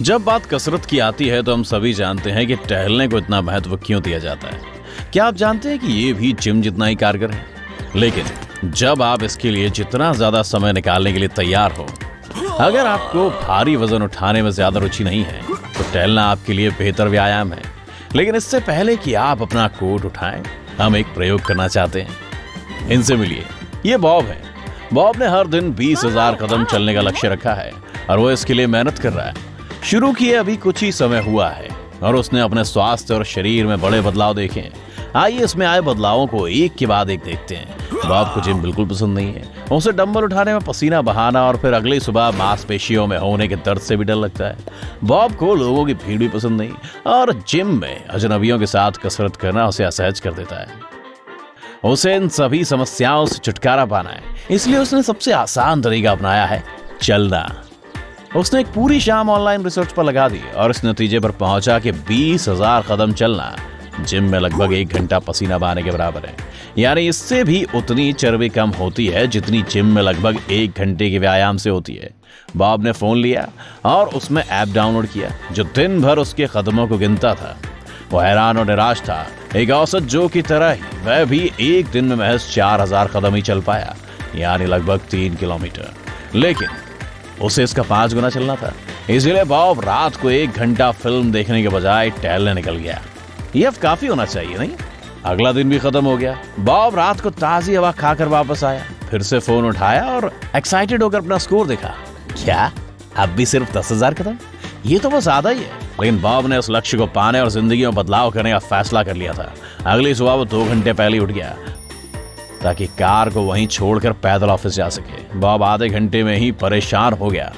जब बात कसरत की आती है तो हम सभी जानते हैं कि टहलने को इतना महत्व क्यों दिया जाता है। क्या आप जानते हैं कि ये भी जिम जितना ही कारगर है? लेकिन जब आप इसके लिए जितना ज्यादा समय निकालने के लिए तैयार हो, अगर आपको भारी वजन उठाने में ज्यादा रुचि नहीं है तो टहलना आपके लिए बेहतर व्यायाम है। लेकिन इससे पहले कि आप अपना कोट उठाएं, हम एक प्रयोग करना चाहते हैं। इनसे मिलिए, ये बॉब है। बॉब ने हर दिन 20,000 कदम चलने का लक्ष्य रखा है और वो इसके लिए मेहनत कर रहा है। शुरू किए अभी कुछ ही समय हुआ है और उसने अपने स्वास्थ्य और शरीर में बड़े बदलाव देखे हैं। आइए इसमें आए बदलावों को एक के बाद एक देखते हैं। बॉब को जिम बिल्कुल पसंद नहीं है। उसे डंबल उठाने में पसीना बहाना और फिर अगली सुबह मांसपेशियों में होने के दर्द से भी डर लगता है। बॉब को लोगों की भीड़ भी पसंद नहीं और जिम में अजनबियों के साथ कसरत करना उसे असहज कर देता है। उसे इन सभी समस्याओं से छुटकारा पाना है, इसलिए उसने सबसे आसान तरीका अपनाया है, चलना। उसने एक पूरी शाम ऑनलाइन रिसर्च पर लगा दी और इस नतीजे पर पहुंचा कि 20,000 कदम चलना जिम में लगभग 1 घंटा पसीना बहाने के बराबर है। यानी इससे भी उतनी चर्बी कम होती है जितनी जिम में लगभग 1 घंटे के व्यायाम से होती है। बॉब ने फोन लिया और उसमें ऐप डाउनलोड किया जो दिन भर उसके कदमों को गिनता था। वो हैरान और निराश था। एक औसत जो की तरह ही वह भी एक दिन में महज 4,000 कदम ही चल पाया, यानी लगभग 3 किलोमीटर। लेकिन उसे इसका 5 गुना चलना था। इसलिए बॉब रात को 1 घंटा फिल्म देखने के बजाय टहलने निकल गया। ये अब काफी होना चाहिए, नहीं? अगला दिन भी खत्म हो गया। बॉब रात को ताजी हवा खाकर वापस आया, फिर से फोन उठाया और एक्साइटेड होकर अपना स्कोर देखा। क्या अब भी सिर्फ 10,000 कदम? ये तो बहुत ज्यादा ही है। लेकिन बॉब ने उस लक्ष्य को पाने और जिंदगी में बदलाव करने का फैसला कर लिया था। अगली सुबह वो 2 घंटे पहले ही उठ गया ताकि कार को वहीं छोड़कर पैदल ऑफिस जा सके। बॉब आधे घंटे में ही परेशान हो गया।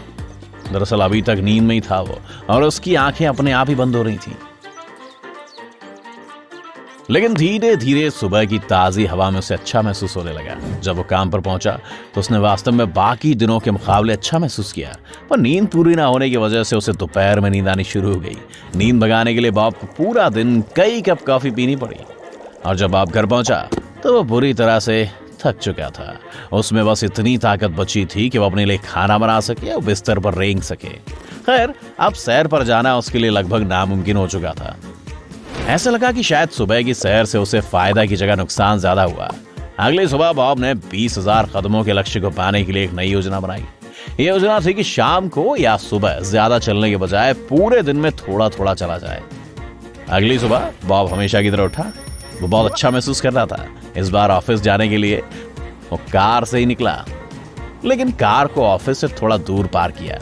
दरअसल अभी तक नींद में ही था वो और उसकी आंखें अपने आप ही बंद हो रही थीं। लेकिन धीरे धीरे सुबह की ताजी हवा में उसे अच्छा महसूस होने लगा। जब वो काम पर पहुंचा तो उसने वास्तव में बाकी दिनों के मुकाबले अच्छा महसूस किया। पर नींद पूरी ना होने की वजह से उसे दोपहर में नींद आनी शुरू हो गई। नींद भगाने के लिए बॉब को पूरा दिन कई कप कॉफी पीनी पड़ी और जब बॉब घर पहुंचा तो वो बुरी तरह से थक चुका था। उसमें बस इतनी ताकत बची थी कि वो अपने लिए खाना बना सके और बिस्तर पर रेंग सके। खैर, अब सैर पर जाना उसके लिए लगभग नामुमकिन हो चुका था। ऐसा लगा कि शायद सुबह की सैर से उसे फायदा की जगह नुकसान ज्यादा हुआ। अगली सुबह बॉब ने 20,000 कदमों के लक्ष्य को पाने के लिए एक नई योजना बनाई। ये योजना थी कि शाम को या सुबह ज्यादा चलने के बजाय पूरे दिन में थोड़ा थोड़ा चला जाए। अगली सुबह बॉब हमेशा की तरह उठा। वो बहुत अच्छा महसूस कर रहा था। इस बार ऑफिस जाने के लिए वो कार से ही निकला, लेकिन कार को ऑफिस से थोड़ा दूर पार किया।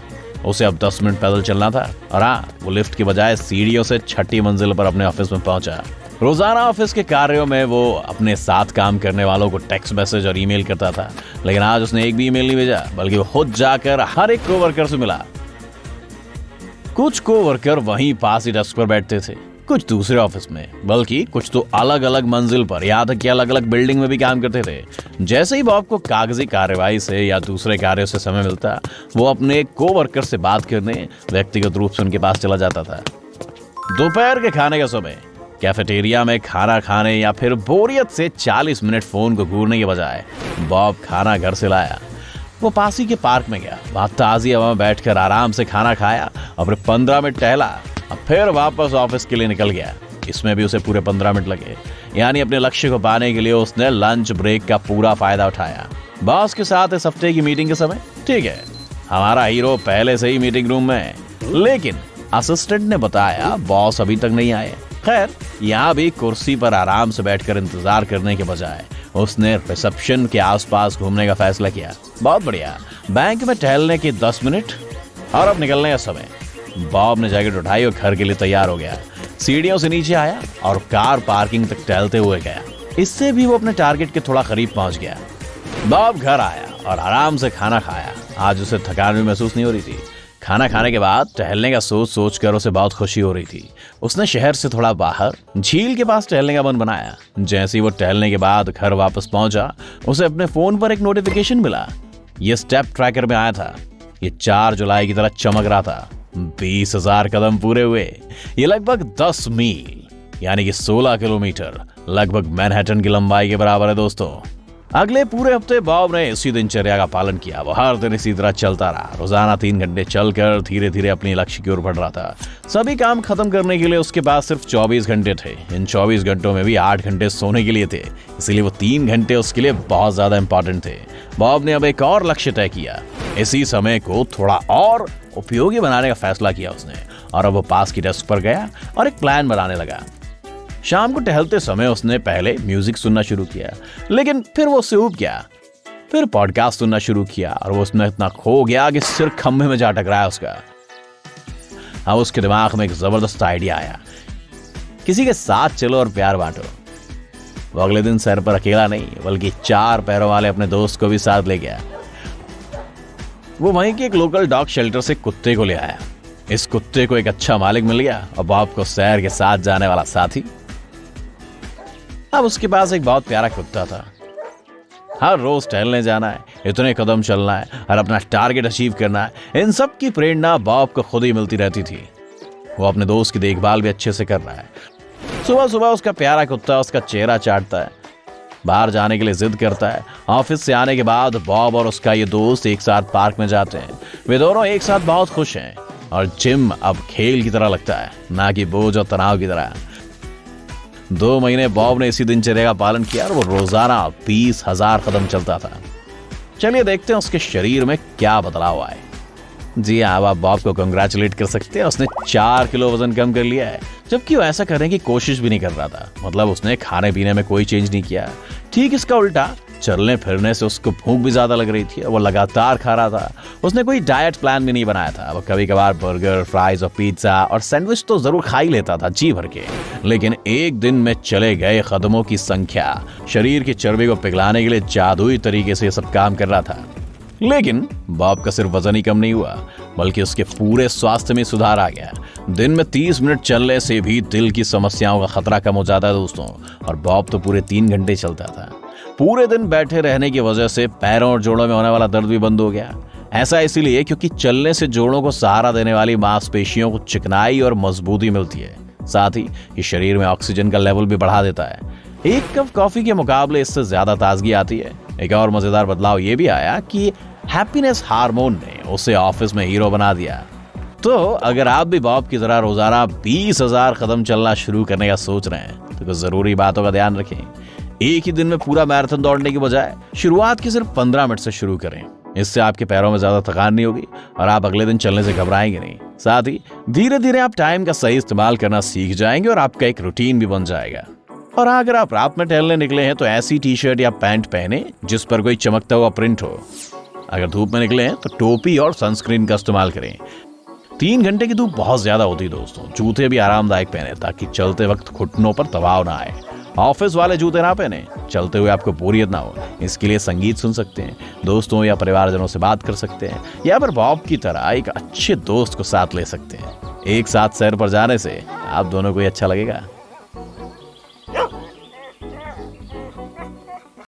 उसे अब 10 मिनट पैदल चलना था और वो लिफ्ट की बजाय सीढ़ियों से 6ठी मंजिल पर अपने ऑफिस में पहुंचा। रोजाना ऑफिस के कार्यों में वो अपने साथ काम करने वालों को टेक्स्ट मैसेज और ईमेल करता था, लेकिन आज उसने एक भी ईमेल नहीं भेजा, बल्कि वो खुद जाकर हर एक कोवर्कर से मिला। कुछ कोवर्कर वहीं पास ही डेस्क पर बैठते थे, कुछ दूसरे ऑफिस में, बल्कि कुछ तो अलग अलग मंजिल पर, यहाँ तक कि अलग अलग बिल्डिंग में भी काम करते थे। जैसे ही बॉब को कागजी कार्यवाही से या दूसरे कार्यों से समय मिलता, वो अपने कोवर्कर से बात करने व्यक्तिगत रूप से उनके पास चला जाता था। दोपहर के खाने का समय कैफेटेरिया में खाना खाने या फिर बोरियत से 40 मिनट फोन को घूरने के बजाय बॉब खाना घर से लाया। वो पास ही के पार्क में गया, वहां ताजी हवा में बैठकर आराम से खाना खाया और फिर 15 मिनट टहला, फिर वापस ऑफिस के लिए निकल गया। इसमें भी उसे पूरे 15 मिनट लगे। यानी अपने लक्ष्य को पाने के लिए उसने लंच ब्रेक का पूरा फायदा उठाया। बॉस के साथ इस हफ्ते की मीटिंग के समय, ठीक है, हमारा हीरो पहले से ही मीटिंग रूम में है, लेकिन असिस्टेंट ने बताया बॉस अभी तक नहीं आए। खैर, यहाँ भी कुर्सी पर आराम से बैठकर इंतजार करने के बजाय उसने रिसेप्शन के आसपास घूमने का फैसला किया। बहुत बढ़िया। बैंक में टहलने के 10 मिनट और अब निकलने का समय। बॉब ने जैकेट उठाई और घर के लिए तैयार हो गया। सीढ़ियों से नीचे आया और कार पार्किंग तक टहलते हुए गया। इससे भी वो अपने टारगेट के थोड़ा करीब पहुंच गया। बॉब घर आया और आराम से खाना खाया। आज उसे थकान भी महसूस नहीं हो रही थी। खाना खाने के बाद टहलने का सोच सोच कर उसे बहुत खुशी हो रही थी। उसने शहर से थोड़ा बाहर झील के पास टहलने का मन बनाया। जैसे ही वो टहलने के बाद घर वापस पहुंचा, उसे अपने फोन पर एक नोटिफिकेशन मिला। ये स्टेप ट्रैकर में आया था। ये 4 जुलाई की तरह चमक रहा था। 20,000 कदम पूरे हुए। ये लगभग 10 मील यानी कि 16 किलोमीटर, लगभग मैनहट्टन की लंबाई के बराबर है दोस्तों। अगले पूरे हफ्ते बॉब ने इसी दिनचर्या का पालन किया। वो हर दिन इसी तरह चलता रहा। रोजाना 3 घंटे चलकर धीरे धीरे अपने लक्ष्य की ओर बढ़ रहा था। सभी काम खत्म करने के लिए उसके पास सिर्फ 24 घंटे थे। इन 24 घंटों में भी 8 घंटे सोने के लिए थे, इसीलिए वो 3 घंटे उसके लिए बहुत ज्यादा इंपॉर्टेंट थे। बॉब ने अब एक और लक्ष्य तय किया। इसी समय को थोड़ा और उपयोगी बनाने का फैसला किया उसने, और अब वो पास की डेस्क पर गया और एक प्लान बनाने लगा। शाम को टहलते समय उसने पहले म्यूजिक सुनना शुरू किया, लेकिन फिर वो उससे ऊब गया। फिर पॉडकास्ट सुनना शुरू किया और वो उसमें इतना खो गया कि सिर खंभे में जा टकराया उसका। अब उसके दिमाग में एक जबरदस्त आइडिया आया, किसी के साथ चलो और प्यार बांटो। वो अगले दिन सर पर अकेला नहीं बल्कि 4 पैरों वाले अपने दोस्त को भी साथ ले गया। वो वहीं के एक लोकल डॉग शेल्टर से कुत्ते को ले आया। इस कुत्ते को एक अच्छा मालिक मिल गया और बॉब को सैर के साथ जाने वाला साथी। अब उसके पास एक बहुत प्यारा कुत्ता था। हर रोज टहलने जाना है, इतने कदम चलना है और अपना टारगेट अचीव करना है, इन सब की प्रेरणा बॉब को खुद ही मिलती रहती थी। वो अपने दोस्त की देखभाल भी अच्छे से कर रहा है। सुबह सुबह उसका प्यारा कुत्ता उसका चेहरा चाटता है, बाहर जाने के लिए जिद करता है। ऑफिस से आने के बाद बॉब और उसका ये दोस्त एक साथ पार्क में जाते हैं। वे दोनों एक साथ बहुत खुश हैं और जिम अब खेल की तरह लगता है, ना कि बोझ और तनाव की तरह। 2 महीने बॉब ने इसी दिनचर्या का पालन किया और वो रोजाना 20,000 कदम चलता था। चलिए देखते हैं उसके शरीर में क्या बदलाव आए। जी हाँ, आप बॉब को कंग्रेचुलेट कर सकते हैं। उसने 4 किलो वजन कम कर लिया है, जबकि वो ऐसा करने की कोशिश भी नहीं कर रहा था। मतलब उसने खाने पीने में कोई चेंज नहीं किया। ठीक इसका उल्टा, चलने फिरने से उसको भूख भी ज्यादा लग रही थी। वो लगातार खा रहा था। उसने कोई डाइट प्लान भी नहीं बनाया था। वो कभी कभार बर्गर, फ्राइज और पिज्जा और सैंडविच तो जरूर खा ही लेता था जी भर के, लेकिन एक दिन में चले गए कदमों की संख्या शरीर की चर्बी को पिघलाने के लिए जादुई तरीके से सब काम कर रहा था। लेकिन बॉब का सिर्फ वजन ही कम नहीं हुआ, बल्कि उसके पूरे स्वास्थ्य में सुधार आ गया। दिन में 30 मिनट चलने से भी दिल की समस्याओं का खतरा कम हो जाता है दोस्तों। और बॉब तो पूरे 3 घंटे चलता था। पूरे दिन बैठे रहने की वजह से पैरों और जोड़ों में होने वाला दर्द भी बंद हो गया। ऐसा इसलिए क्योंकि चलने से जोड़ों को सहारा देने वाली मांसपेशियों को चिकनाई और मजबूती मिलती है। साथ ही ये शरीर में ऑक्सीजन का लेवल भी बढ़ा देता है। एक कप कॉफी के मुकाबले इससे ज्यादा ताजगी आती है। एक और मजेदार बदलाव ये भी आया कि हैप्पीनेस हार्मोन ने उसे ऑफिस में हीरो बना दिया। तो अगर आप भी बॉब की तरह रोजाना 20,000 कदम चलना शुरू करने का सोच रहे हैं तो कुछ जरूरी बातों का ध्यान रखें। एक ही दिन में पूरा मैराथन दौड़ने की बजाय शुरुआत की सिर्फ 15 मिनट से शुरू करें। इससे आपके पैरों में ज्यादा थकान नहीं होगी और आप अगले दिन चलने से घबराएंगे नहीं। साथ ही धीरे धीरे आप टाइम का सही इस्तेमाल करना सीख जाएंगे और आपका एक रूटीन भी बन जाएगा। और अगर आप रात में टहलने निकले हैं तो ऐसी टी शर्ट या पैंट पहने जिस पर कोई चमकता हुआ प्रिंट हो। अगर धूप में निकले हैं तो टोपी और सनस्क्रीन का इस्तेमाल करें। 3 घंटे की धूप बहुत ज्यादा होती है दोस्तों। जूते भी आरामदायक पहने ताकि चलते वक्त घुटनों पर दबाव ना आए। ऑफिस वाले जूते ना पहने, चलते हुए आपको बोरियत ना हो। इसके लिए संगीत सुन सकते हैं, दोस्तों या परिवारजनों से बात कर सकते हैं, या फिर बॉब की तरह एक अच्छे दोस्त को साथ ले सकते हैं। एक साथ सैर पर जाने से आप दोनों को ही अच्छा लगेगा।